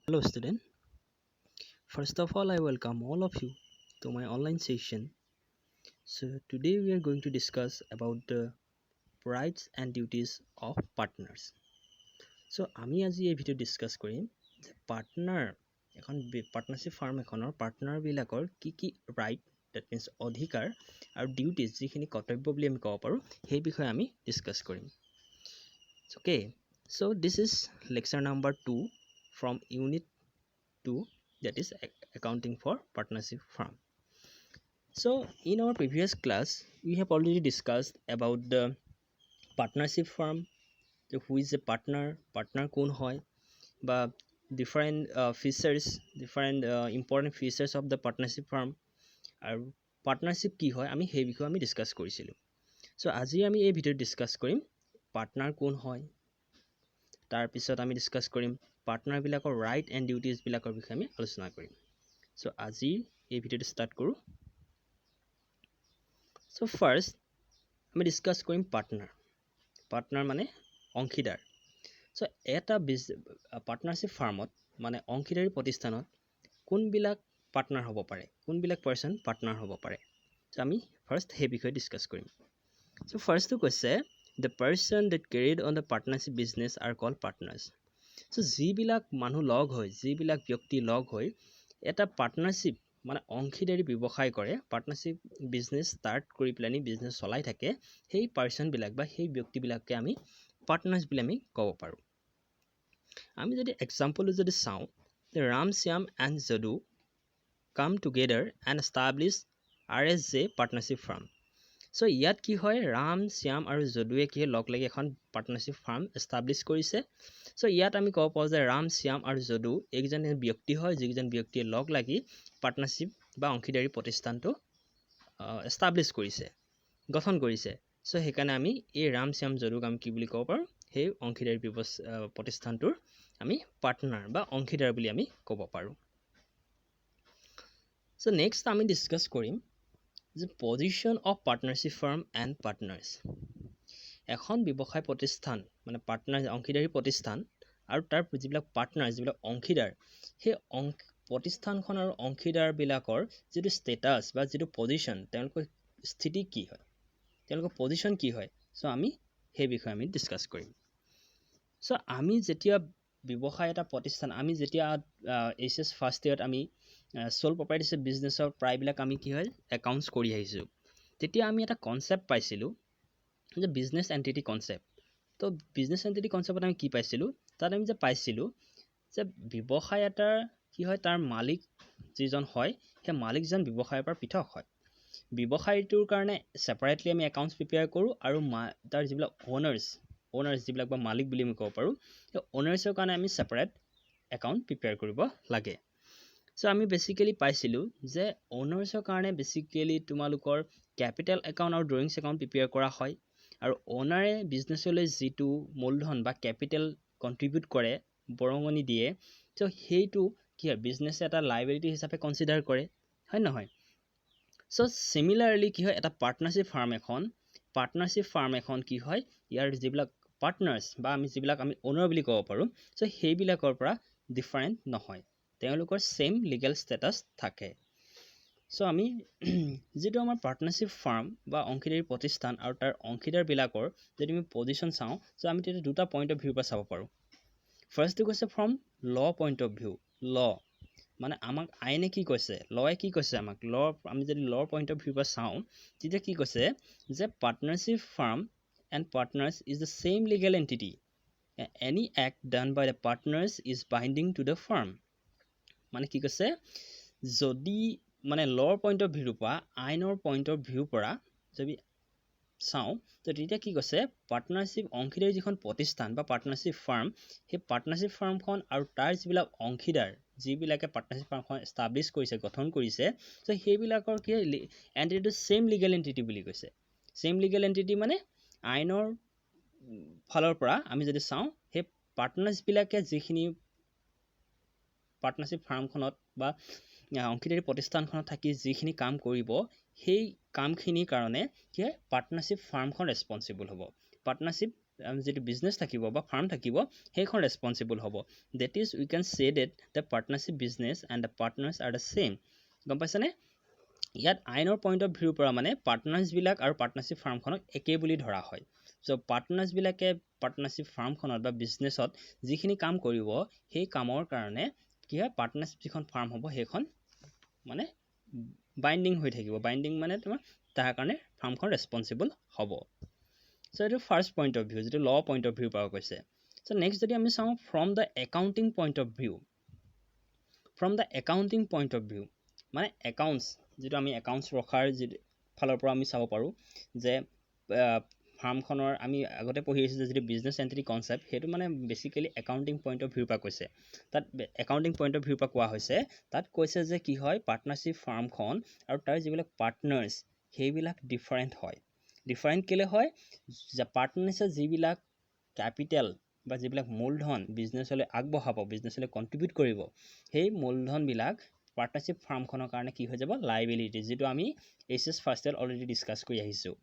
Hello student. First of all, I welcome all of you to my online session. So today we are going to discuss about the rights and duties of partners. So আমি আজি এই video' discuss কৰিম যে partnership farm এখনৰ পাৰ্টনাৰবিলাকৰ কি right that means অধিকাৰ আৰু duties যিখিনি কৰ্তব্য বুলি আমি ক'ব পাৰোঁ সেই বিষয়ে আমি ডিসকাস কৰিম। Okay, so this is lecture number 2 from unit 2, that is accounting for partnership firm. So in our previous class we have already discussed about the partnership firm, who is a partner কোন হয় বা different features, different important features of the partnership firm আৰু partnership কি হয় আমি সেই বিষয়ে আমি ডিসকাস কৰিছিলোঁ। So আজি আমি এই ভিডিঅ'ত ডিসকাস কৰিম পাৰ্টনাৰ কোন হয়, তাৰপিছত আমি ডিসকাস কৰিম পাৰ্টনাৰবিলাকৰ ৰাইট এণ্ড ডিউটিজবিলাকৰ বিষয়ে আমি আলোচনা কৰিম। So আজি এই ভিডিঅ'টো ষ্টাৰ্ট কৰোঁ। So first আমি ডিসকাস কৰিম পাৰ্টনাৰ মানে অংশীদাৰ। So এটা পাৰ্টনাৰশ্বিপ ফাৰ্মত মানে অংশীদাৰী প্ৰতিষ্ঠানত কোনবিলাক পাৰ্টনাৰ হ'ব পাৰে, কোনবিলাক পাৰ্সন পাৰ্টনাৰ হ'ব পাৰে। So আমি ফাৰ্স্ট সেই বিষয়ে ডিসকাস কৰিম। So ফাৰ্স্টটো কৈছে the person that carried on the partnership business are called partners. So যিবিলাক মানুহ লগ হৈ, যিবিলাক ব্যক্তি লগ হৈ এটা পাৰ্টনাৰশ্বিপ মানে অংশীদাৰী ব্যৱসায় কৰে, পাৰ্টনাৰশ্বিপ বিজনেছ ষ্টাৰ্ট কৰি পেলানি বিজনেছ চলাই থাকে, সেই পাৰ্সনবিলাক বা সেই ব্যক্তিবিলাককে আমি পাৰ্টনাৰ্ছ বুলি আমি ক'ব পাৰোঁ। আমি যদি এক্সাম্পল যদি চাওঁ, ৰাম শ্যাম এণ্ড যদু কাম together and establish RSJ partnership farm. So ইয়াত কি হয়, ৰাম শ্যাম আৰু যদুৱে কি লগ লাগি এখন পাৰ্টনাৰশ্বিপ ফাৰ্ম এষ্টাব্লিছ কৰিছে। So ইয়াত আমি ক'ব পাৰোঁ যে ৰাম শ্যাম আৰু যদু এইকেইজন ব্যক্তি হয়, যিকেইজন ব্যক্তিয়ে লগ লাগি পাৰ্টনাৰশ্বিপ বা অংশীদাৰী প্ৰতিষ্ঠানটো এষ্টাব্লিছ কৰিছে, গঠন কৰিছে। So সেইকাৰণে আমি এই ৰাম শ্যাম যদুক আমি কি বুলি ক'ব পাৰোঁ, সেই অংশীদাৰী প্ৰতিষ্ঠানটোৰ আমি পাৰ্টনাৰ বা অংশীদাৰ বুলি আমি ক'ব পাৰোঁ। So নেক্সট আমি ডিসকাস কৰিম যে position of partnership firm and partners. এখন ব্যৱসায় প্ৰতিষ্ঠান মানে অংশীদাৰী প্ৰতিষ্ঠান আৰু তাৰ যিবিলাক পাৰ্টনাৰ, যিবিলাক অংশীদাৰ, সেই প্ৰতিষ্ঠানখন আৰু অংশীদাৰবিলাকৰ যিটো ষ্টেটাছ বা যিটো পজিশন, তেওঁলোকৰ স্থিতি কি হয়, তেওঁলোকৰ পজিশন কি হয়। চ' আমি সেই বিষয়ে আমি ডিসকাস কৰিম। চ' আমি যেতিয়া ব্যৱসায় এটা প্ৰতিষ্ঠান, আমি যেতিয়া HS ফাৰ্ষ্ট ইয়াৰত আমি সোল প্ৰপাৰ্টিছ বিজনেছৰ প্ৰায়বিলাক আমি কি হয় একাউণ্টছ কৰি আহিছোঁ, তেতিয়া আমি এটা কনচেপ্ট পাইছিলোঁ যে বিজনেছ এণ্টিটি কনচেপ্ট। তো বিজনেছ এণ্টিটি কনচেপ্টত আমি কি পাইছিলোঁ, তাত আমি যে পাইছিলোঁ যে ব্যৱসায় এটাৰ কি হয়, তাৰ মালিক যিজন হয় সেই মালিকজন ব্যৱসায়ৰ পৰা পৃথক হয়। ব্যৱসায়টোৰ কাৰণে ছেপাৰেটলি আমি একাউণ্টছ প্ৰিপেয়াৰ কৰোঁ আৰু তাৰ যিবিলাক অ'নাৰ্ছ যিবিলাক বা মালিক বুলি আমি ক'ব পাৰোঁ, সেই অ'নাৰ্ছৰ কাৰণে আমি ছেপাৰেট একাউণ্ট প্ৰিপেয়াৰ কৰিব লাগে। চ' আমি বেচিকেলি পাইছিলোঁ যে অ'নাৰ্ছৰ কাৰণে বেচিকেলি তোমালোকৰ কেপিটেল একাউণ্ট আৰু ড্ৰয়িংছ একাউণ্ট প্ৰিপেয়াৰ কৰা হয়, আৰু অ'নাৰে বিজনেছলৈ যিটো মূলধন বা কেপিটেল কণ্ট্ৰিবিউট কৰে, বৰঙণি দিয়ে, চ' সেইটো কি হয় বিজনেছে এটা লাইবিলিটি হিচাপে কনচিডাৰ কৰে, হয় নহয়। চ' চিমিলাৰলি কি হয়, এটা পাৰ্টনাৰশ্বিপ ফাৰ্ম এখন কি হয়, ইয়াৰ যিবিলাক পাৰ্টনাৰ্ছ বা যিবিলাক আমি অ'নাৰ বুলি ক'ব পাৰোঁ, চ' সেইবিলাকৰ পৰা ডিফাৰেণ্ট নহয়, তেওঁলোকৰ ছেইম লিগেল ষ্টেটাছ থাকে। চ' আমি যিটো আমাৰ পাৰ্টনাৰশ্বিপ ফাৰ্ম বা অংশীদাৰী প্ৰতিষ্ঠান আৰু তাৰ অংশীদাৰবিলাকৰ যদি আমি পজিশ্যন চাওঁ, চ' আমি তেতিয়া দুটা পইণ্ট অফ ভিউৰ পৰা চাব পাৰোঁ। ফাৰ্ষ্টটো কৈছে ফ্ৰম ল পইণ্ট অফ ভিউ। মানে আমাক আইনে কি কৈছে, লয়ে কি কৈছে আমাক, আমি যদি লৰ পইণ্ট অফ ভিউৰ পৰা চাওঁ, তেতিয়া কি কৈছে যে partnership firm and partners is the same legal entity, any act done by the partners is binding to the firm. মানে কি কৈছে, যদি মানে লৰ পইণ্ট অফ ভিউৰ পৰা, আইনৰ পইণ্ট অফ ভিউৰ পৰা যদি চাওঁ, তো তেতিয়া কি কৈছে, পাৰ্টনাৰশ্বিপ অংশীদাৰী যিখন প্ৰতিষ্ঠান বা পাৰ্টনাৰশ্বিপ ফাৰ্ম, সেই পাৰ্টনাৰশ্বিপ ফাৰ্মখন আৰু তাৰ যিবিলাক অংশীদাৰ, যিবিলাকে পাৰ্টনাৰশ্বিপ ফাৰ্মখন এষ্টাব্লিছ কৰিছে, গঠন কৰিছে, চ' সেইবিলাকৰ কি এণ্টিটিটো ছেইম লিগেল এণ্টিটি বুলি কৈছে। ছেইম লিগেল এণ্টিটি মানে আইনৰ ফালৰ পৰা আমি যদি চাওঁ, সেই পাৰ্টনাৰ্ছবিলাকে যিখিনি পাৰ্টনাৰশ্বিপ ফাৰ্মখনত বা অংশীদাৰী প্ৰতিষ্ঠানখনত থাকি যিখিনি কাম কৰিব, সেই কামখিনিৰ কাৰণে কি হয় পাৰ্টনাৰশ্বিপ ফাৰ্মখন ৰেছপনচিবল হ'ব, পাৰ্টনাৰশ্বিপ যিটো বিজনেছ থাকিব বা ফাৰ্ম থাকিব সেইখন ৰেছপনচিবল হ'ব। That is we can say that the partnership business and the partners are the same. গম পাইছেনে? ইয়াত আইনৰ পইণ্ট অফ ভিউৰ পৰা মানে পাৰ্টনাৰ্ছবিলাক আৰু পাৰ্টনাৰশ্বিপ ফাৰ্মখনক একেই বুলি ধৰা হয়। চ' পাৰ্টনাৰ্ছবিলাকে পাৰ্টনাৰশ্বিপ ফাৰ্মখনত বা বিজনেছত যিখিনি কাম কৰিব সেই কামৰ কাৰণে কি হয় পাৰ্টনাৰশ্বিপ যিখন ফাৰ্ম হ'ব সেইখন মানে বাইণ্ডিং হৈ থাকিব। বাইণ্ডিং মানে তোমাৰ তাৰ কাৰণে ফাৰ্মখন ৰেছপনচিবল হ'ব। চ' এইটো ফাৰ্ষ্ট পইণ্ট অফ ভিউ যিটো ল পইণ্ট অফ ভিউৰ পৰা কৈছে। চ' নেক্সট যদি আমি চাওঁ from the accounting point of view, from the accounting point of view মানে একাউণ্টছ যিটো আমি একাউণ্টছ ৰখাৰ যিটো ফালৰ পৰা আমি চাব পাৰোঁ যে ফাৰ্মখনৰ আমি আগতে পঢ়ি আহিছোঁ যে যিটো বিজনেছ এণ্টিটি কনচেপ্ট সেইটো মানে বেছিকেলি একাউণ্টিং পইণ্ট অফ ভিউৰ পৰা কৈছে। তাত একাউণ্টিং পইণ্ট অফ ভিউৰ পৰা কোৱা হৈছে, তাত কৈছে যে কি হয় পাৰ্টনাৰশ্বিপ ফাৰ্মখন আৰু তাৰ যিবিলাক পাৰ্টনাৰ্ছ সেইবিলাক ডিফাৰেণ্ট হয়। ডিফাৰেণ্ট কেলৈ হয়? যে পাৰ্টনাৰ্ছে যিবিলাক কেপিটেল বা যিবিলাক মূলধন বিজনেছলৈ আগবঢ়াব, বিজনেছলৈ কণ্ট্ৰিবিউট কৰিব, সেই মূলধনবিলাক পাৰ্টনাৰশ্বিপ ফাৰ্মখনৰ কাৰণে কি হৈ যাব? লাইবিলিটি, যিটো আমি এইচএছ ফাৰ্ষ্ট ইয়াৰত অলৰেডি ডিছকাছ কৰি আহিছোঁ,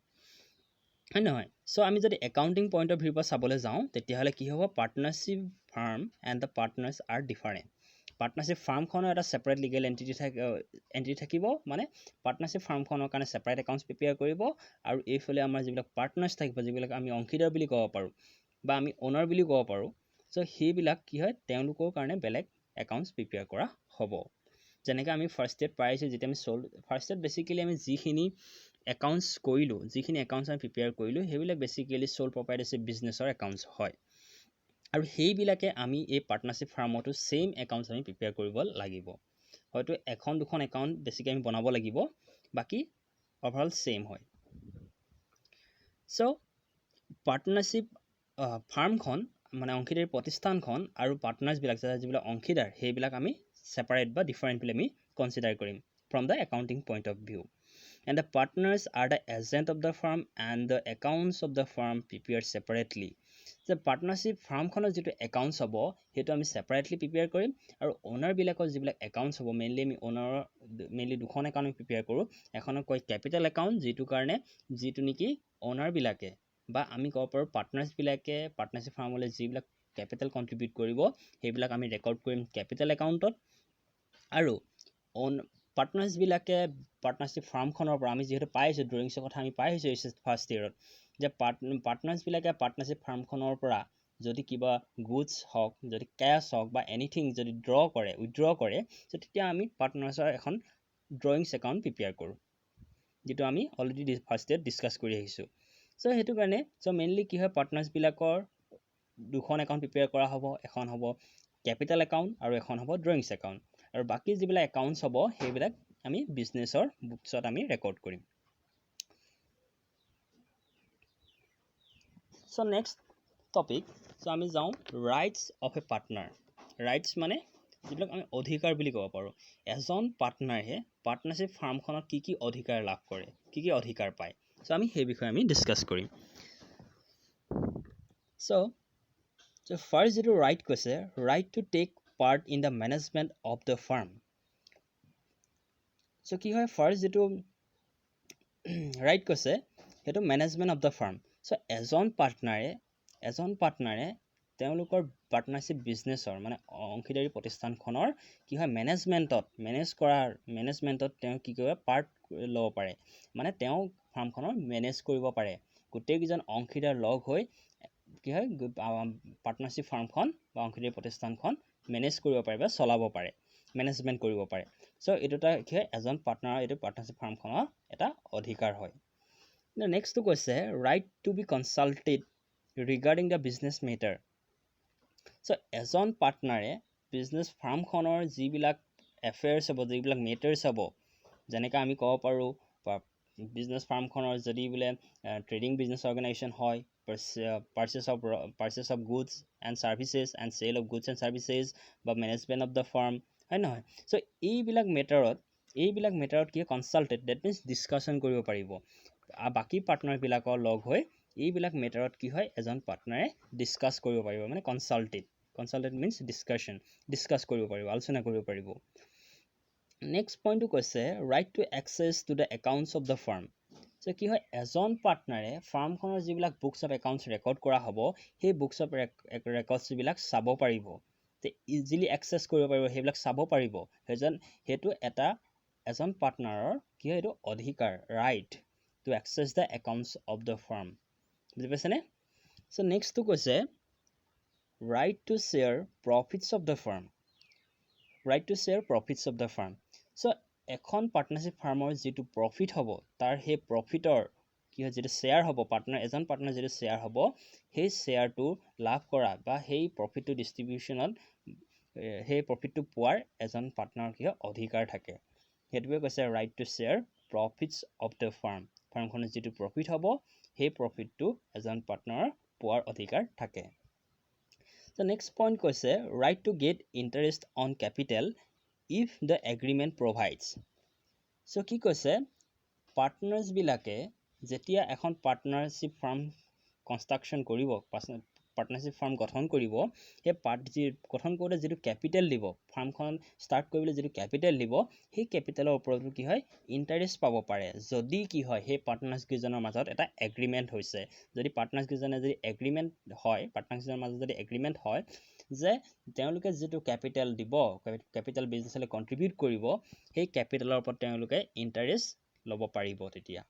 হয় নহয়? চ' আমি যদি একাউণ্টিং পইণ্ট অফ ভিউৰ পৰা চাবলৈ যাওঁ তেতিয়াহ'লে কি হ'ব? Partnership firm and the partners R different. Partnership ফাৰ্মখনৰ এটা ছেপাৰেট লিগেল এণ্টিটি থাকিব, মানে পাৰ্টনাৰশ্বিপ ফাৰ্মখনৰ কাৰণে ছেপাৰেট একাউণ্টছ প্ৰিপেয়াৰ কৰিব, আৰু এইফালে আমাৰ যিবিলাক পাৰ্টনাৰ্ছ থাকিব, যিবিলাক আমি অংশীদাৰ বুলি ক'ব পাৰোঁ বা আমি অ'নাৰ বুলি ক'ব পাৰোঁ, চ' সেইবিলাক কি হয় তেওঁলোকৰ কাৰণে বেলেগ একাউণ্টছ প্ৰিপেয়াৰ কৰা হ'ব। যেনেকৈ আমি ফাৰ্ষ্ট ইয়াৰত পাই আহিছোঁ, যেতিয়া আমি ফাৰ্ষ্ট ইয়াৰত বেছিকেলি আমি যিখিনি একাউণ্টছ কৰিলোঁ, যিখিনি একাউণ্টছ আমি প্ৰিপেয়াৰ কৰিলোঁ সেইবিলাক বেছিকেলি চ'ল প্ৰপাইটাৰশ্বিপ বিজনেছৰ একাউণ্টছ হয়, আৰু সেইবিলাকে আমি এই পাৰ্টনাৰশ্বিপ ফাৰ্মতো ছেইম একাউণ্টছ আমি প্ৰিপেয়াৰ কৰিব লাগিব। হয়তো এখন দুখন একাউণ্ট বেছিকৈ আমি বনাব লাগিব, বাকী অভাৰঅল ছেইম হয়। চ' পাৰ্টনাৰশ্বিপ ফাৰ্মখন মানে অংশীদাৰী প্ৰতিষ্ঠানখন আৰু পাৰ্টনাৰ্ছবিলাক যিবিলাক অংশীদাৰ সেইবিলাক আমি ছেপাৰেট বা ডিফাৰেণ্ট বুলি আমি কনচিডাৰ কৰিম from the accounting point of view. And the partners are the agent of the firm and the accounts of the firm prepared separately. যে পাৰ্টনাৰশ্বিপ ফাৰ্মখনৰ যিটো একাউণ্টছ হ'ব সেইটো আমি ছেপাৰেটলি প্ৰিপেয়াৰ কৰিম, আৰু অ'নাৰবিলাকৰ যিবিলাক একাউণ্টছ হ'ব মেইনলি দুখন একাউণ্ট আমি প্ৰিপেয়াৰ কৰোঁ। এখনক কয় কেপিটেল একাউণ্ট, যিটো নেকি অ'নাৰবিলাকে বা আমি ক'ব পাৰোঁ পাৰ্টনাৰ্ছবিলাকে পাৰ্টনাৰশ্বিপ ফাৰ্মলৈ যিবিলাক কেপিটেল কণ্ট্ৰিবিউট কৰিব সেইবিলাক আমি ৰেকৰ্ড কৰিম কেপিটেল একাউণ্টত, আৰু পাৰ্টনাৰ্ছবিলাকে পাৰ্টনাৰশ্বিপ ফাৰ্মখনৰ পৰা আমি যিহেতু পাই আহিছোঁ ড্ৰয়িংছৰ কথা আমি পাই আহিছোঁ এইচ ফাৰ্ষ্ট ইয়েৰত, যে পাৰ্টনাৰ্ছবিলাকে পাৰ্টনাৰশ্বিপ ফাৰ্মখনৰ পৰা যদি কিবা গুডছ হওক, যদি কেছ হওক বা এনিথিং যদি উইথড্ৰ কৰে তেতিয়া আমি পাৰ্টনাৰ্ছৰ এখন ড্ৰয়িংছ একাউণ্ট প্ৰিপেয়াৰ কৰোঁ, যিটো আমি অলৰেডি ফাৰ্ষ্ট ইয়াৰত ডিছকাছ কৰি আহিছোঁ। চ' সেইটো কাৰণে মেইনলি কি হয় পাৰ্টনাৰ্ছবিলাকৰ দুখন একাউণ্ট প্ৰিপেয়াৰ কৰা হ'ব, এখন হ'ব কেপিটেল একাউণ্ট আৰু এখন হ'ব ড্ৰয়িংছ একাউণ্ট, আৰু বাকী যিবিলাক একাউণ্টছ হ'ব সেইবিলাক আমি বিজনেছৰ বুকছত আমি ৰেকৰ্ড কৰিম। চ' নেক্সট টপিক, চ' আমি যাওঁ rights of A partner. Rights মানে যিবিলাক আমি অধিকাৰ বুলি ক'ব পাৰোঁ। এজন পাৰ্টনাৰে পাৰ্টনাৰশ্বিপ ফাৰ্মখনত কি কি অধিকাৰ লাভ কৰে, কি কি অধিকাৰ পায়, চ' আমি সেই বিষয়ে আমি ডিছকাছ কৰিম। চ' ফাৰ্ষ্ট যিটো ৰাইট কৈছে, right to take part in the management of the firm. So' কি হয় ফাৰ্ষ্ট যিটো ৰাইট কৈছে সেইটো management of the firm. So' এজন পাৰ্টনাৰে তেওঁলোকৰ পাৰ্টনাৰশ্বিপ বিজনেছৰ মানে অংশীদাৰী প্ৰতিষ্ঠানখনৰ কি হয় মেনেজমেণ্টত তেওঁ কি কৰিব পাৰ্ট ল'ব পাৰে, মানে তেওঁ ফাৰ্মখনৰ মেনেজ কৰিব পাৰে। গোটেইকেইজন অংশীদাৰ লগ হৈ কি হয় পাৰ্টনাৰশ্বিপ ফাৰ্মখন বা অংশীদাৰী প্ৰতিষ্ঠানখন মেনেজ কৰিব পাৰে বা চলাব পাৰে, মেনেজমেণ্ট কৰিব পাৰে। চ' এইটো এটা কি হয় এজন পাৰ্টনাৰৰ এইটো পাৰ্টনাৰশ্বিপ ফাৰ্মখনৰ এটা অধিকাৰ হয়। নেক্সটটো কৈছে right to be consulted regarding the business matter. So' এজন পাৰ্টনাৰে বিজনেছ ফাৰ্মখনৰ যিবিলাক এফেয়াৰ্ছ হ'ব, যিবিলাক মেটাৰ্ছ হ'ব, যেনেকৈ আমি ক'ব পাৰোঁ বিজনেছ ফাৰ্মখনৰ যদি বোলে ট্ৰেডিং বিজনেছ অৰ্গেনাইজেশ্যন হয়, purchase of goods and services and sale of goods and services বা মেনেজমেণ্ট অফ দ্য ফাৰ্ম, হয় নহয়? চ' এইবিলাক মেটাৰত কি কনচাল্টেড, ডেট মিনছ ডিছকাশ্যন কৰিব পাৰিব বাকী পাৰ্টনাৰবিলাকৰ লগ হৈ। এইবিলাক মেটাৰত কি হয় এজন পাৰ্টনাৰে ডিছকাছ কৰিব পাৰিব, মানে কনচাল্টেড মিনছ ডিছকাছ কৰিব পাৰিব, আলোচনা কৰিব পাৰিব। নেক্সট পইণ্টটো কৈছে right to access to the accounts of the firm. So কি হয় এজন পাৰ্টনাৰে ফাৰ্মখনৰ যিবিলাক বুকছ অফ একাউণ্টছ ৰেকৰ্ড কৰা হ'ব সেই বুকছ অফ ৰেকৰ্ডছ বিলাক চাব পাৰিব ইজিলি এক্সেছ কৰিব পাৰিব সেইবিলাক চাব পাৰিব সেইটো এজন পাৰ্টনাৰৰ কি হয় এইটো অধিকাৰ right to access the accounts of the firm বুজি পাইছেনে So next to কৈছে right to share profits of the firm right to share profits of the firm so এখন পাৰ্টনাৰশ্বিপ ফাৰ্মৰ যিটো প্ৰফিট হ'ব তাৰ সেই প্ৰফিটৰ কি হয় যেটো শেয়াৰ হ'ব এজন পাৰ্টনাৰ যেটো শেয়াৰ হ'ব সেই শেয়াৰটো লাভ কৰা বা সেই প্ৰফিটটো ডিস্ট্ৰিবিউচনত সেই প্ৰফিটটো পোৱাৰ এজন পাৰ্টনাৰৰ কি অধিকাৰ থাকে হেতুৱে কৈছে right to share profits of the ফাৰ্মখনৰ যিটো প্ৰফিট হ'ব সেই প্ৰফিটটো এজন পাৰ্টনাৰৰ পোৱাৰ অধিকাৰ থাকে So next point কৈছে right to get interest on capital if the agreement provides So কি কৈছে পাৰ্টনাৰ্ছ বিলাকে যেতিয়া এখন পাৰ্টনাৰশ্বিপ ফাৰ্ম কনষ্ট্ৰাকচন কৰিব পাৰ্টনাৰশ্বিপ ফাৰ্ম গঠন কৰিব সেই গঠন কৰোঁতে যিটো কেপিটেল দিব ফাৰ্মখন ষ্টাৰ্ট কৰিবলৈ যিটো কেপিটেল দিব সেই কেপিটেলৰ ওপৰত কি হয় ইণ্টাৰেষ্ট পাব পাৰে যদি কি হয় সেই পাৰ্টনাৰ্ছ কেইজনৰ মাজত এটা এগ্ৰিমেণ্ট হৈছে যদি পাৰ্টনাৰ্ছ কেইজনে যদি এগ্ৰিমেণ্ট হয় পাৰ্টনাৰছৰ মাজত যদি এগ্ৰিমেণ্ট হয় যে তেওঁলোকে যিটো কেপিটেল দিব কেপিটেল বিজনেছলৈ কন্ট্ৰিবিউট কৰিব সেই কেপিটেলৰ ওপৰত তেওঁলোকে ইণ্টাৰেষ্ট ল'ব পাৰিব তেতিয়া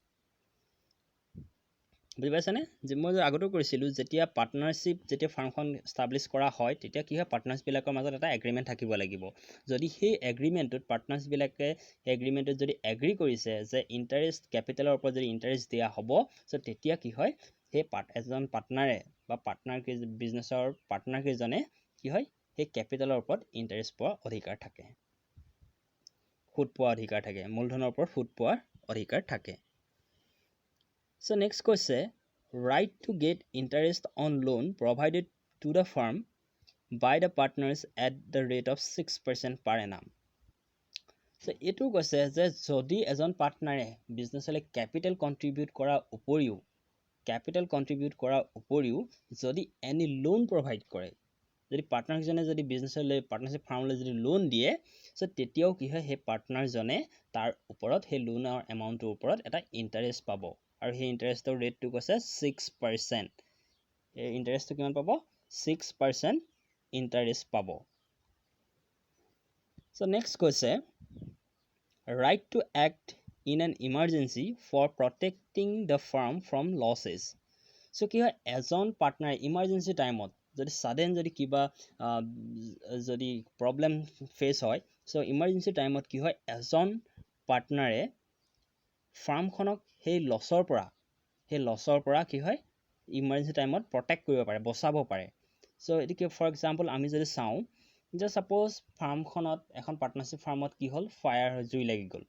বুজি পাইছেনে যে মই আগতেও কৈছিলোঁ যেতিয়া পাৰ্টনাৰশ্বিপ যেতিয়া ফাৰ্মখন ষ্টাব্লিছ কৰা হয় তেতিয়া কি হয় পাৰ্টনাৰ্ছবিলাকৰ মাজত এটা এগ্ৰিমেণ্ট থাকিব লাগিব যদি সেই এগ্ৰিমেণ্টটোত পাৰ্টনাৰ্ছবিলাকে এগ্ৰিমেণ্টত যদি এগ্ৰি কৰিছে যে ইণ্টাৰেষ্ট কেপিটেলৰ ওপৰত যদি ইণ্টাৰেষ্ট দিয়া হ'ব চ' তেতিয়া কি হয় সেই এজন পাৰ্টনাৰে বা বিজনেছৰ পাৰ্টনাৰ কেইজনে কি হয় সেই কেপিটেলৰ ওপৰত ইণ্টাৰেষ্ট পোৱাৰ অধিকাৰ থাকে সুদ পোৱাৰ অধিকাৰ থাকে মূলধনৰ ওপৰত সুদ পোৱাৰ অধিকাৰ থাকে So next কৈছে right to get interest on loan provided to the firm by the partners at the rate of 6% per annum. So এইটো কৈছে যে যদি এজন পাৰ্টনাৰে বিজনেছলৈ কেপিটেল কন্ট্ৰিবিউট কৰাৰ উপৰিও যদি এনি লোন প্ৰভাইড কৰে যদি পাৰ্টনাৰজনে যদি বিজনেছলৈ পাৰ্টনাৰশ্বিপ ফাৰ্মলৈ যদি লোন দিয়ে চ' তেতিয়াও কি হয় সেই পাৰ্টনাৰজনে তাৰ ওপৰত সেই লোনৰ এমাউণ্টটোৰ ওপৰত এটা ইণ্টাৰেষ্ট পাব আৰু সেই ইণ্টাৰেষ্টৰ ৰেটটো কৈছে 6% এই ইণ্টাৰেষ্টটো কিমান পাব 6% ইণ্টাৰেষ্ট পাব So next কৈছে right to act in an emergency for protecting the firm from losses So কি হয় এজন পাৰ্টনাৰ ইমাৰ্জেঞ্চি টাইমত যদি সাডেন যদি কিবা যদি প্ৰব্লেম ফেচ হয় চ' ইমাৰ্জেঞ্চি টাইমত কি হয় এজন পাৰ্টনাৰে ফাৰ্মখনক সেই লছৰ পৰা কি হয় ইমাৰ্জেঞ্চি টাইমত প্ৰটেক্ট কৰিব পাৰে বচাব পাৰে চ' এইটো কি ফৰ এক্সাম্পল আমি যদি চাওঁ যে ছাপ'জ ফাৰ্মখনত এখন পাৰ্টনাৰশ্বিপ ফাৰ্মত কি হ'ল জুই লাগি গ'ল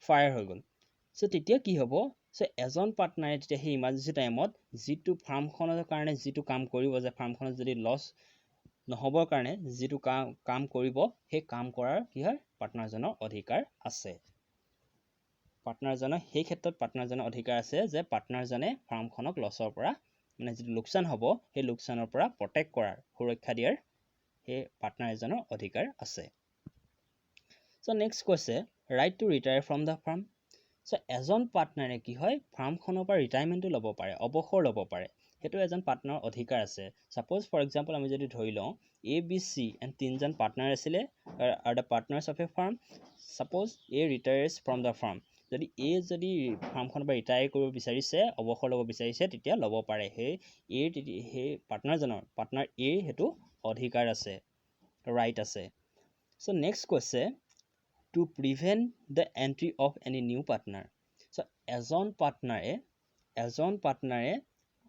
ফায়াৰ হৈ গ'ল চ' তেতিয়া কি হ'ব চ' এজন পাৰ্টনাৰে তেতিয়া সেই ইমাৰ্জেঞ্চি টাইমত যিটো ফাৰ্মখনৰ কাৰণে যিটো কাম কৰিব যে ফাৰ্মখনত যদি লছ নহ'বৰ কাৰণে যিটো কাম কৰিব সেই কাম কৰাৰ কি হয় পাৰ্টনাৰজনৰ অধিকাৰ আছে পাৰ্টনাৰজনৰ সেই ক্ষেত্ৰত পাৰ্টনাৰজনৰ অধিকাৰ আছে যে পাৰ্টনাৰজনে ফাৰ্মখনক লছৰ পৰা মানে যিটো লোকচান হ'ব সেই লোকচানৰ পৰা প্ৰটেক্ট কৰাৰ সুৰক্ষা দিয়াৰ সেই পাৰ্টনাৰ এজনৰ অধিকাৰ আছে চ' নেক্সট কৈছে right to retire from the firm চ' এজন পাৰ্টনাৰে কি হয় ফাৰ্মখনৰ পৰা ৰিটায়াৰমেণ্টটো ল'ব পাৰে অৱসৰ ল'ব পাৰে সেইটো এজন পাৰ্টনাৰৰ অধিকাৰ আছে ছাপ'জ ফৰ এক্সাম্পল আমি যদি ধৰি লওঁ ABC এণ্ড তিনিজন পাৰ্টনাৰ আছিলে are the partners of a firm suppose A retires from the firm যদি যদি ফাৰ্মখনৰ পৰা ৰিটায়াৰ কৰিব বিচাৰিছে অৱসৰ ল'ব বিচাৰিছে তেতিয়া ল'ব পাৰে সেই পাৰ্টনাৰ A সেইটো অধিকাৰ আছে ৰাইট আছে চ' নেক্সট কৈছে to prevent the entry of any new partner চ' এজন পাৰ্টনাৰে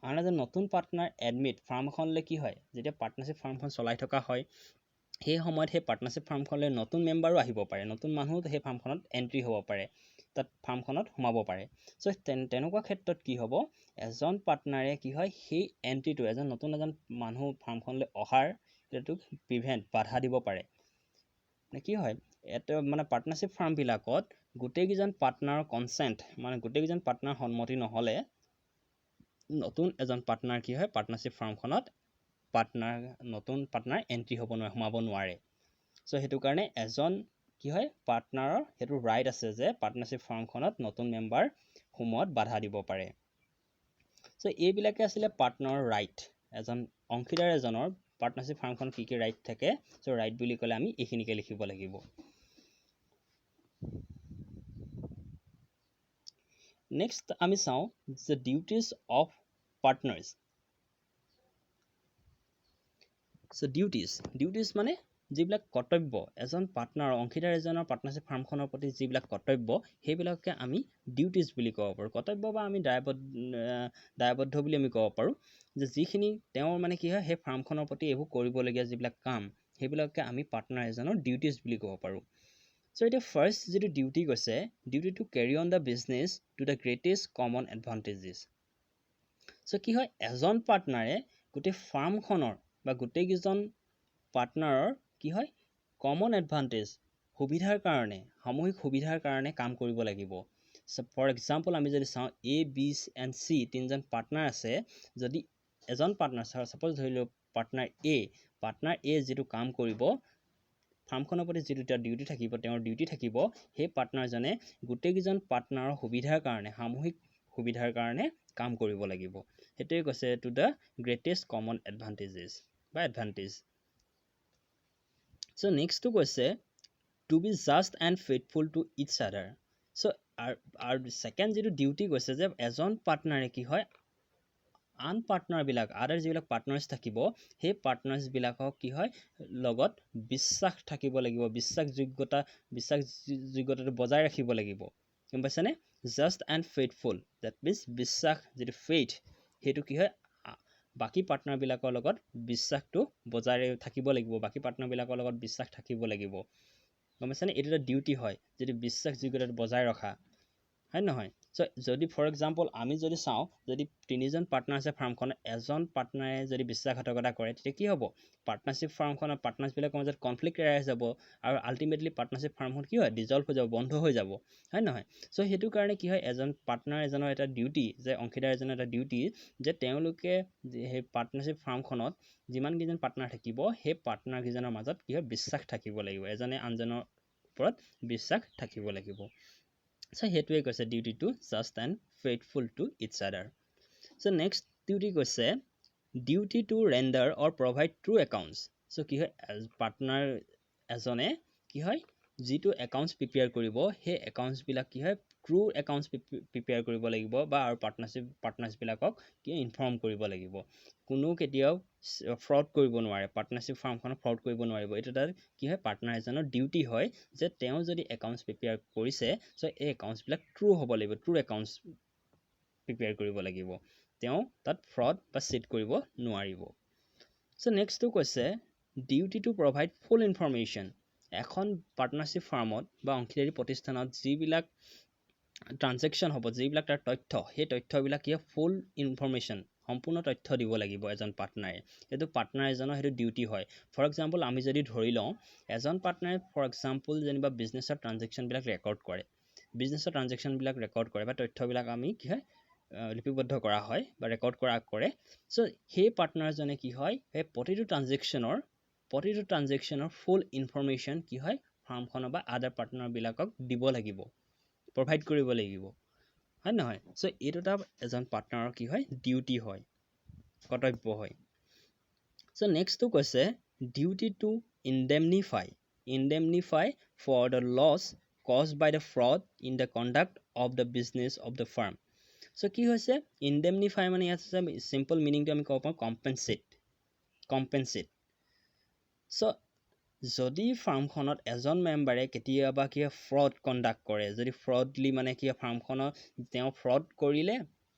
আন এজন নতুন পাৰ্টনাৰ এডমিট ফাৰ্মখনলৈ কি হয় যেতিয়া পাৰ্টনাৰশ্বিপ ফাৰ্মখন চলাই থকা হয় সেই সময়ত সেই পাৰ্টনাৰশ্বিপ ফাৰ্মখনলৈ নতুন মেম্বাৰো আহিব পাৰে নতুন মানুহ সেই ফাৰ্মখনত এণ্ট্ৰি হ'ব পাৰে তাত ফাৰ্মখনত সোমাব পাৰে চ' তেনেকুৱা ক্ষেত্ৰত কি হ'ব এজন পাৰ্টনাৰে কি হয় সেই এণ্ট্ৰিটো নতুন এজন মানুহ ফাৰ্মখনলৈ অহাৰ সেইটো বাধা দিব পাৰে কি হয় এটা মানে পাৰ্টনাৰশ্বিপ ফাৰ্মবিলাকত গোটেইকেইজন পাৰ্টনাৰৰ কনচেণ্ট মানে গোটেইকেইজন পাৰ্টনাৰ সন্মতি নহ'লে নতুন এজন পাৰ্টনাৰ কি হয় পাৰ্টনাৰশ্বিপ ফাৰ্মখনত নতুন পাৰ্টনাৰ এণ্ট্ৰি সোমাব নোৱাৰে চ' সেইটো কাৰণে এজন কি হয় পাৰ্টনাৰৰ সেইটো ৰাইট আছে যে পাৰ্টনাৰশ্বিপ ফাৰ্মখনত নতুন মেম্বাৰ সোমোৱাত বাধা দিব পাৰে সো এইবিলাকে আছিলে পাৰ্টনাৰ ৰাইট এজন অংশীদাৰ এজনৰ পাৰ্টনাৰশ্বিপ ফাৰ্মখন কি কি ৰাইট থাকে সো ৰাইট বুলি ক'লে আমি এইখিনিকে লিখিব লাগিব নেক্সট আমি চাওঁ the duties of partners so duties মানে যিবিলাক কৰ্তব্য এজন পাৰ্টনাৰ অংশীদাৰ এজনৰ পাৰ্টনাৰশ্বিপ ফাৰ্মখনৰ প্ৰতি যিবিলাক কৰ্তব্য সেইবিলাককে আমি ডিউটিজ বুলি ক'ব পাৰোঁ কৰ্তব্য বা আমি দায়বদ্ধ বুলি আমি ক'ব পাৰোঁ যে যিখিনি তেওঁৰ মানে কি হয় সেই ফাৰ্মখনৰ প্ৰতি এইবোৰ কৰিবলগীয়া যিবিলাক কাম সেইবিলাককে আমি পাৰ্টনাৰ এজনৰ ডিউটিজ বুলি ক'ব পাৰোঁ সো এতিয়া ফাৰ্ষ্ট যেটো ডিউটি কৈছে duty to carry on the business to the greatest common advantages so কি হয় এজন পাৰ্টনাৰে গোটেই ফাৰ্মখনৰ বা গোটেইকেইজন পাৰ্টনাৰৰ কি হয় কমন এডভান্টেজ সুবিধাৰ কাৰণে সামূহিক সুবিধাৰ কাৰণে কাম কৰিব লাগিব সো ফৰ এক্সাম্পল আমি যদি চাওঁ এ বি এণ্ড চি তিনিজন পাৰ্টনাৰ আছে যদি এজন পাৰ্টনাৰ সাপোজ ধৰি লওক পাৰ্টনাৰ এ যিটো কাম কৰিব ফাৰ্মখনৰ প্ৰতি যিটো তেওঁৰ ডিউটি থাকিব সেই পাৰ্টনাৰজনে গোটেইকেইজন পাৰ্টনাৰৰ সুবিধাৰ কাৰণে সামূহিক সুবিধাৰ কাৰণে কাম কৰিব লাগিব সেইটোৱে কৈছে to the greatest common advantages বা এডভান্টেজ সো নেক্সটটো কৈছে to be just and faithful to each other so আৰু ছেকেণ্ড যিটো ডিউটি কৈছে যে এজন পাৰ্টনাৰে কি হয় আন পাৰ্টনাৰবিলাক আদাৰ যিবিলাক পাৰ্টনাৰ্ছ থাকিব সেই পাৰ্টনাৰ্ছবিলাকক কি হয় লগত বিশ্বাস থাকিব লাগিব বিশ্বাসযোগ্যতাটো বজাই ৰাখিব লাগিব গম পাইছেনে just and faithful that means বিশ্বাস যিটো ফেইথ সেইটো কি হয় বাকী পাৰ্টনাৰবিলাকৰ লগত বিশ্বাসটো বজাই থাকিব লাগিব বাকী পাৰ্টনাৰবিলাকৰ লগত বিশ্বাস থাকিব লাগিব গম পাইছেনে এইটো এটা ডিউটি হয় যদি বিশ্বাসযোগ্যতাটো বজাই ৰখা হয় নহয় সো যদি ফৰ এক্সাম্পল আমি যদি চাওঁ যদি তিনিজন পাৰ্টনাৰ আছে ফাৰ্মখনত এজন পাৰ্টনাৰে যদি বিশ্বাসঘাতকতা কৰে তেতিয়া কি হ'ব পাৰ্টনাৰশ্বিপ ফাৰ্মখনৰ পাৰ্টনাৰ্ছবিলাকৰ মাজত কনফ্লিক্ট এৰাই যাব আৰু আল্টিমেটলি পাৰ্টনাৰশ্বিপ ফাৰ্মখন কি হয় ডিজল্ভ হৈ যাব বন্ধ হৈ যাব হয় নহয় সো সেইটো কাৰণে কি হয় এজন পাৰ্টনাৰ এজনৰ এটা ডিউটি যে অংশীদাৰ এজনৰ এটা ডিউটি যে তেওঁলোকে সেই পাৰ্টনাৰশ্বিপ ফাৰ্মখনত যিমানকেইজন পাৰ্টনাৰ থাকিব সেই পাৰ্টনাৰকেইজনৰ মাজত কি হয় বিশ্বাস থাকিব লাগিব এজনে আনজনৰ ওপৰত বিশ্বাস থাকিব লাগিব সো সেইটোৱে কৈছে duty to just and faithful to each other so next duty কৈছে duty to render or provide true accounts so কি হয় পাৰ্টনাৰ এজনে কি হয় যিটো একাউণ্টছ প্ৰিপেয়াৰ কৰিব সেই একাউণ্টছবিলাক কি হয় ট্ৰু একাউণ্টছ প্ৰিপেয়াৰ কৰিব লাগিব বা আৰু পাৰ্টনাৰ্ছবিলাকক কি ইনফৰ্ম কৰিব লাগিব কোনো কেতিয়াও ফ্ৰড কৰিব নোৱাৰে পাৰ্টনাৰশ্বিপ ফাৰ্মখনত ফ্ৰড কৰিব নোৱাৰিব এইটো এটা কি হয় পাৰ্টনাৰ এজনৰ ডিউটি হয় যে তেওঁ যদি একাউণ্টছ প্ৰিপেয়াৰ কৰিছে সো এই একাউণ্টছবিলাক ট্ৰু হ'ব লাগিব ট্ৰু একাউণ্টছ প্ৰিপেয়াৰ কৰিব লাগিব তেওঁ তাত ফ্ৰড বা চিট কৰিব নোৱাৰিব সো নেক্সটটো কৈছে ডিউটি টু প্ৰভাইড ফুল ইনফৰ্মেশ্যন এখন পাৰ্টনাৰশ্বিপ ফাৰ্মত বা অংশীদাৰী প্ৰতিষ্ঠানত যিবিলাক ট্ৰানজেকশ্যন হ'ব যিবিলাক তাৰ তথ্য সেই তথ্যবিলাক কি ফুল ইনফৰ্মেশ্যন সম্পূৰ্ণ তথ্য দিব লাগিব এজন পাৰ্টনাৰে এইটো পাৰ্টনাৰ এজনৰ সেইটো ডিউটি হয় ফৰ এক্সাম্পল আমি যদি ধৰি লওঁ এজন পাৰ্টনাৰে ফৰ এক্সাম্পল যেনিবা বিজনেছৰ ট্ৰানজেকশ্যনবিলাক ৰেকৰ্ড কৰে বা তথ্যবিলাক আমি কি হয় লিপিবদ্ধ কৰা হয় বা ৰেকৰ্ড কৰে সো সেই পাৰ্টনাৰজনে কি হয় সেই প্ৰতিটো ট্ৰানজেকশ্যনৰ ফুল ইনফৰ্মেশ্যন কি হয় ফাৰ্মখনৰ বা আদাৰ পাৰ্টনাৰবিলাকক দিব লাগিব প্ৰভাইড কৰিব লাগিব হয় নহয় সো এইটো এটা এজন পাৰ্টনাৰৰ কি হয় ডিউটি হয় কৰ্তব্য হয় সো নেক্সটটো কৈছে duty to indemnify for the loss caused by the fraud in the conduct of the business of the firm so কি হৈছে ইণ্ডেমনিফাই মানে ইয়াত আছে চিম্পল মিনিংটো আমি ক'ব পাৰোঁ কম্পেনচেট সো যদি ফাৰ্মখনত এজন মেম্বাৰে কেতিয়াবা কি ফ্ৰড কণ্ডাক্ট কৰে যদি ফ্ৰডলি মানে কি ফাৰ্মখনত তেওঁ ফ্ৰড কৰিলে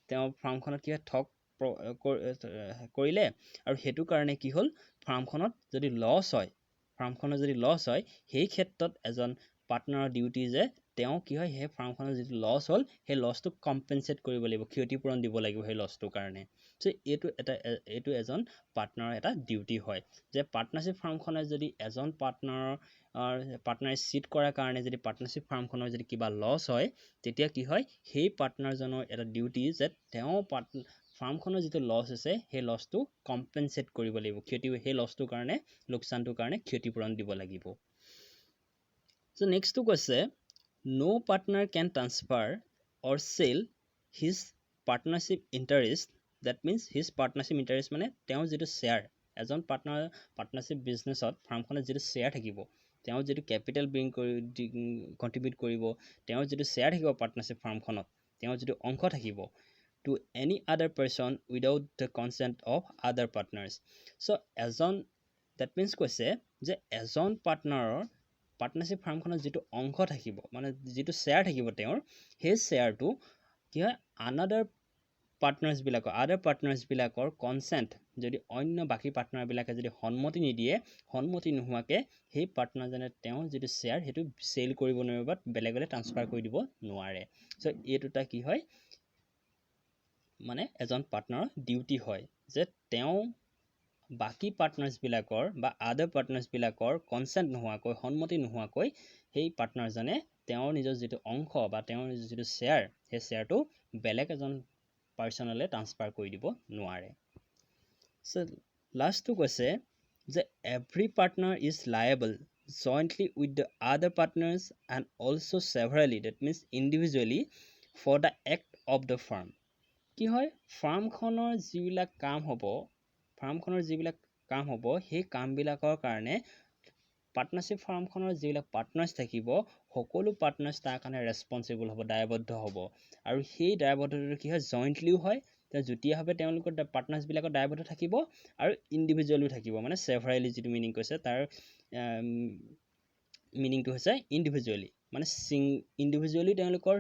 তেওঁ ফাৰ্মখনত কি ঠগ কৰিলে আৰু সেইটো কাৰণে কি হ'ল ফাৰ্মখনত যদি লছ হয় সেই ক্ষেত্ৰত এজন পাৰ্টনাৰৰ ডিউটি যে তেওঁ কি হয় সেই ফাৰ্মখনৰ যিটো লছ হ'ল সেই লছটো কম্পেনচেট কৰিব লাগিব ক্ষতিপূৰণ দিব লাগিব সেই লছটোৰ কাৰণে সো এইটো এজন পাৰ্টনাৰৰ এটা ডিউটি হয় যে পাৰ্টনাৰশ্বিপ ফাৰ্মখনে যদি এজন পাৰ্টনাৰে চিট কৰাৰ কাৰণে যদি পাৰ্টনাৰশ্বিপ ফাৰ্মখনৰ যদি কিবা লছ হয় তেতিয়া কি হয় সেই পাৰ্টনাৰজনৰ এটা ডিউটি যে তেওঁ ফাৰ্মখনৰ যিটো লছ আছে সেই লছটো কম্পেনচেট কৰিব লাগিব সেই লছটোৰ কাৰণে লোকচানটোৰ কাৰণে ক্ষতিপূৰণ দিব লাগিব সো নেক্সটটো কৈছে নো partner can transfer or cell his partnership interest, that means his partnership interest মানে তেওঁৰ যিটো শ্বেয়াৰ, এজন পাৰ্টনাৰশ্বিপ বিজনেছত ফাৰ্মখনত যিটো শ্বেয়াৰ থাকিব, তেওঁ যিটো কেপিটেল ব্ৰিং কৰি কণ্ট্ৰিবিউট কৰিব, তেওঁৰ যিটো শ্বেয়াৰ থাকিব পাৰ্টনাৰশ্বিপ ফাৰ্মখনত, তেওঁৰ যিটো অংশ থাকিব, to any other person without the consent of other partners. So এজন, that means কৈছে যে এজন পাৰ্টনাৰশ্বিপ ফাৰ্মখনত যিটো অংশ থাকিব, মানে যিটো শ্বেয়াৰ থাকিব তেওঁৰ, সেই শ্বেয়াৰটো কি হয় আদাৰ পাৰ্টনাৰ্ছবিলাকৰ কনচেণ্ট, যদি অন্য বাকী পাৰ্টনাৰবিলাকে যদি সন্মতি নিদিয়ে, সন্মতি নোহোৱাকৈ সেই পাৰ্টনাৰজনে তেওঁৰ যিটো শ্বেয়াৰ সেইটো চেল কৰিব নোৱাৰিব বা বেলেগলৈ ট্ৰান্সফাৰ কৰি দিব নোৱাৰে। চ' এই দুটা কি হয় মানে এজন পাৰ্টনাৰৰ ডিউটি হয় যে তেওঁ বাকী পাৰ্টনাৰ্ছবিলাকৰ বা আদাৰ পাৰ্টনাৰ্ছবিলাকৰ কনচেণ্ট নোহোৱাকৈ, সন্মতি নোহোৱাকৈ সেই পাৰ্টনাৰজনে তেওঁৰ নিজৰ যিটো অংশ বা তেওঁৰ যিটো শ্বেয়াৰ, সেই শ্বেয়াৰটো বেলেগ এজন পাৰ্চনলৈ ট্ৰান্সফাৰ কৰি দিব নোৱাৰে। চ' লাষ্টটো কৈছে যে every partner is liable jointly with the other partners and also' severally, that means individually, for the act of the firm. কি হয় ফাৰ্মখনৰ যিবিলাক কাম হ'ব, সেই কামবিলাকৰ কাৰণে পাৰ্টনাৰশ্বিপ ফাৰ্মখনৰ যিবিলাক পাৰ্টনাৰ্ছ থাকিব, সকলো পাৰ্টনাৰ্ছ তাৰ কাৰণে ৰেছপনচিবল হ'ব, দায়বদ্ধ হ'ব। আৰু সেই দায়বদ্ধতাটো কি হয় জইণ্টলিও হয়, যুটীয়াভাৱে তেওঁলোকৰ পাৰ্টনাৰ্ছবিলাকৰ দায়বদ্ধ থাকিব আৰু ইণ্ডিভিজুৱেলো থাকিব, মানে সেভাৰেলি যিটো মিনিং কৈছে তাৰ মিনিংটো হৈছে ইণ্ডিভিজুৱেলি, মানে ইণ্ডিভিজুৱেলি তেওঁলোকৰ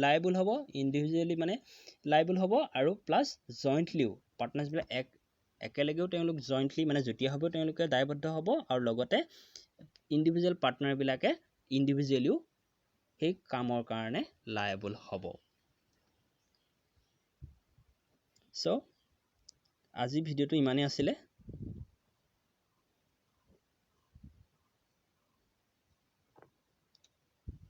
লাইবল হ'ব, ইণ্ডিভিজুৱেলি মানে লাইবল হ'ব, আৰু প্লাছ জইণ্টলিও পাৰ্টনাৰ্ছবিলাক একেলগেও তেওঁলোক জইণ্টলি মানে যুটীয়াভাৱেও তেওঁলোকে দায়বদ্ধ হ'ব, আৰু লগতে ইণ্ডিভিজুৱেল পাৰ্টনাৰবিলাকে ইণ্ডিভিজুৱেলিও সেই কামৰ কাৰণে লায়েবল হ'ব। চ' আজি ভিডিঅ'টো ইমানেই আছিলে।